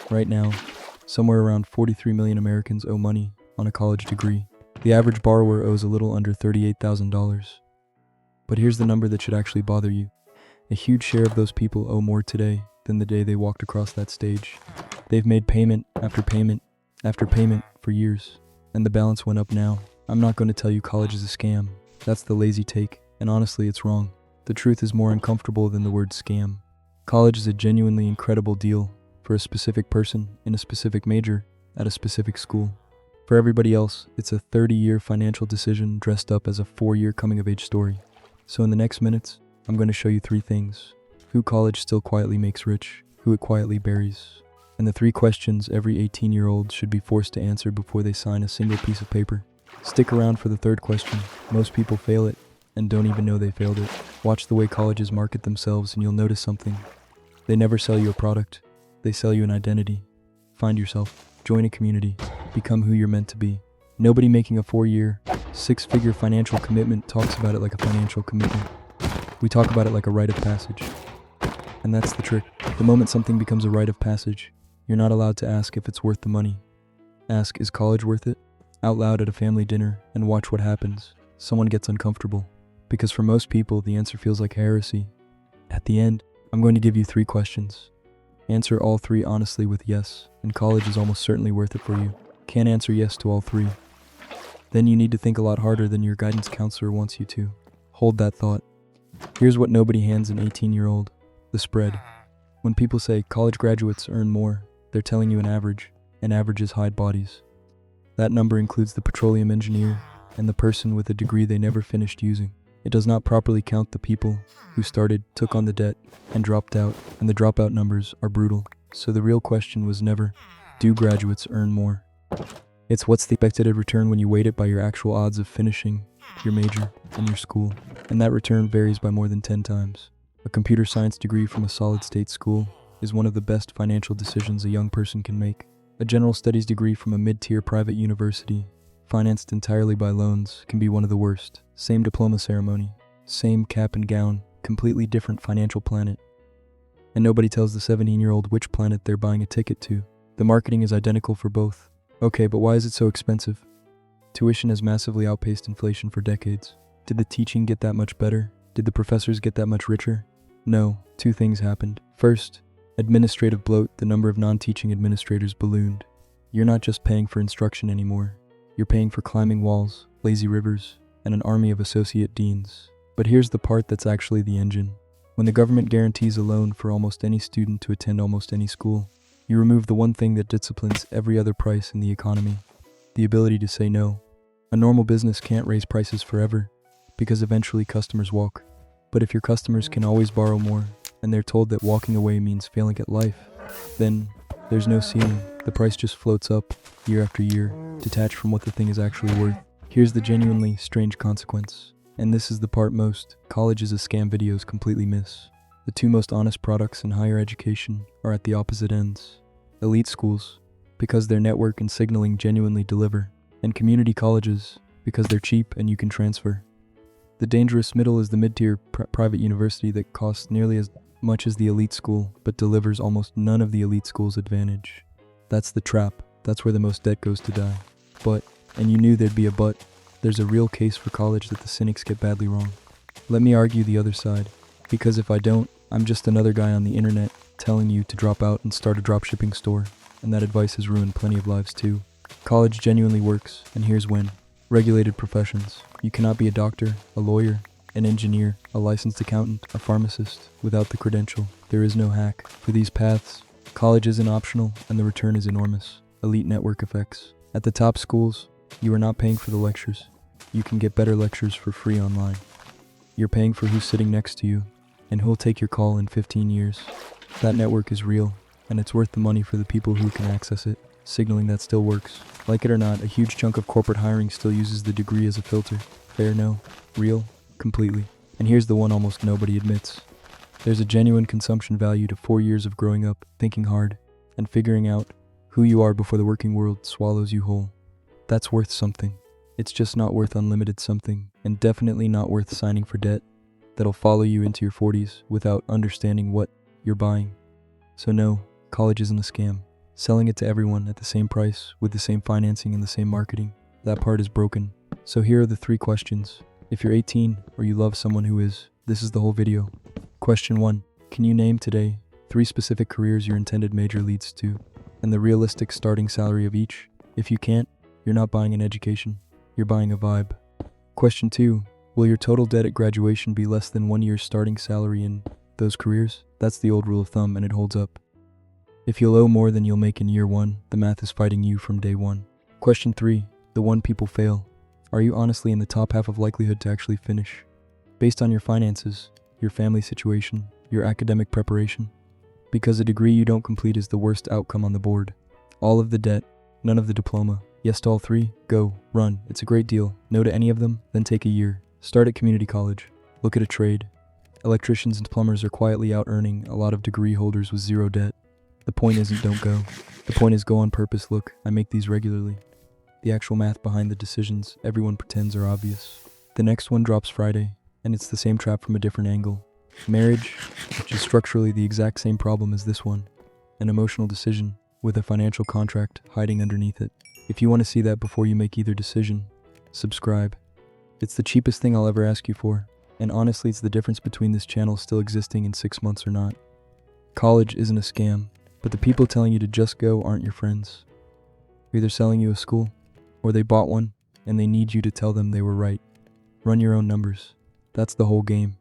Right now, somewhere around 43 million Americans owe money on a college degree. The average borrower owes a little under $38,000. But here's the number that should actually bother you. A huge share of those people owe more today than the day they walked across that stage. They've made payment after payment after payment for years, and the balance went up now. I'm not going to tell you college is a scam. That's the lazy take, and honestly, it's wrong. The truth is more uncomfortable than the word scam. College is a genuinely incredible deal for a specific person in a specific major at a specific school. For everybody else, it's a 30-year financial decision dressed up as a 4-year coming-of-age story. So in the next minutes, I'm going to show you 3 things: who college still quietly makes rich, who it quietly buries, and the 3 questions every 18-year-old should be forced to answer before they sign a single piece of paper. Stick around for the 3rd question. Most people fail it and don't even know they failed it. Watch the way colleges market themselves and you'll notice something. They never sell you a product. They sell you an identity. Find yourself. Join a community. Become who you're meant to be. Nobody making a 4-year, 6-figure financial commitment talks about it like a financial commitment. We talk about it like a rite of passage. And that's the trick. The moment something becomes a rite of passage, you're not allowed to ask if it's worth the money. Ask, is college worth it? Out loud at a family dinner, and watch what happens. Someone gets uncomfortable. Because for most people, the answer feels like heresy. At the end, I'm going to give you 3 questions. Answer all 3 honestly with yes, and college is almost certainly worth it for you. Can't answer yes to all 3. Then you need to think a lot harder than your guidance counselor wants you to. Hold that thought. Here's what nobody hands an 18-year-old: the spread. When people say college graduates earn more, they're telling you an average, and averages hide bodies. That number includes the petroleum engineer and the person with a degree they never finished using. It does not properly count the people who started, took on the debt, and dropped out, and the dropout numbers are brutal. So the real question was never, do graduates earn more? It's what's the expected return when you weight it by your actual odds of finishing your major and your school. And that return varies by more than 10 times. A computer science degree from a solid state school is one of the best financial decisions a young person can make. A general studies degree from a mid-tier private university, financed entirely by loans, can be one of the worst. Same diploma ceremony, same cap and gown, completely different financial planet. And nobody tells the 17-year-old which planet they're buying a ticket to. The marketing is identical for both. Okay, but why is it so expensive? Tuition has massively outpaced inflation for decades. Did the teaching get that much better? Did the professors get that much richer? No, 2 things happened. First, administrative bloat. The number of non-teaching administrators ballooned. You're not just paying for instruction anymore. You're paying for climbing walls, lazy rivers, and an army of associate deans. But here's the part that's actually the engine. When the government guarantees a loan for almost any student to attend almost any school, you remove the one thing that disciplines every other price in the economy: the ability to say no. A normal business can't raise prices forever, because eventually customers walk. But if your customers can always borrow more, and they're told that walking away means failing at life, then there's no ceiling. The price just floats up, year after year, detached from what the thing is actually worth. Here's the genuinely strange consequence, and this is the part most college is a scam videos completely miss. The 2 most honest products in higher education are at the opposite ends. Elite schools, because their network and signaling genuinely deliver, and community colleges, because they're cheap and you can transfer. The dangerous middle is the mid-tier private university that costs nearly as much as the elite school, but delivers almost none of the elite school's advantage. That's the trap. That's where the most debt goes to die. But, and you knew there'd be a but, there's a real case for college that the cynics get badly wrong. Let me argue the other side, because if I don't, I'm just another guy on the internet telling you to drop out and start a dropshipping store, and that advice has ruined plenty of lives too. College genuinely works, and here's when. Regulated professions. You cannot be a doctor, a lawyer, an engineer, a licensed accountant, a pharmacist without the credential. There is no hack. For these paths, college isn't optional, and the return is enormous. Elite network effects. At the top schools, you are not paying for the lectures. You can get better lectures for free online. You're paying for who's sitting next to you, and who'll take your call in 15 years. That network is real, and it's worth the money for the people who can access it, signaling that still works. Like it or not, a huge chunk of corporate hiring still uses the degree as a filter. Fair? No. Real? Completely. And here's the one almost nobody admits. There's a genuine consumption value to 4 years of growing up, thinking hard, and figuring out who you are before the working world swallows you whole. That's worth something. It's just not worth unlimited something, and definitely not worth signing for debt that'll follow you into your 40s without understanding what you're buying. So no, college isn't a scam. Selling it to everyone at the same price, with the same financing and the same marketing. That part is broken. So here are the 3 questions. If you're 18 or you love someone who is, this is the whole video. Question 1. Can you name today 3 specific careers your intended major leads to, and the realistic starting salary of each? If you can't, you're not buying an education, you're buying a vibe. Question 2. Will your total debt at graduation be less than 1 year's starting salary in those careers? That's the old rule of thumb and it holds up. If you'll owe more than you'll make in year 1, the math is fighting you from day 1. Question 3. The one people fail. Are you honestly in the top half of likelihood to actually finish? Based on your finances, your family situation, your academic preparation? Because a degree you don't complete is the worst outcome on the board. All of the debt, none of the diploma. Yes to all 3, go, run, it's a great deal. No to any of them, then take a year. Start at community college. Look at a trade. Electricians and plumbers are quietly out-earning a lot of degree holders with 0 debt. The point isn't don't go. The point is go on purpose. Look, I make these regularly. The actual math behind the decisions everyone pretends are obvious. The next one drops Friday, and it's the same trap from a different angle. Marriage, which is structurally the exact same problem as this one. An emotional decision, with a financial contract hiding underneath it. If you want to see that before you make either decision, subscribe. It's the cheapest thing I'll ever ask you for, and honestly it's the difference between this channel still existing in 6 months or not. College isn't a scam, but the people telling you to just go aren't your friends. They're either selling you a school, or they bought one, and they need you to tell them they were right. Run your own numbers. That's the whole game.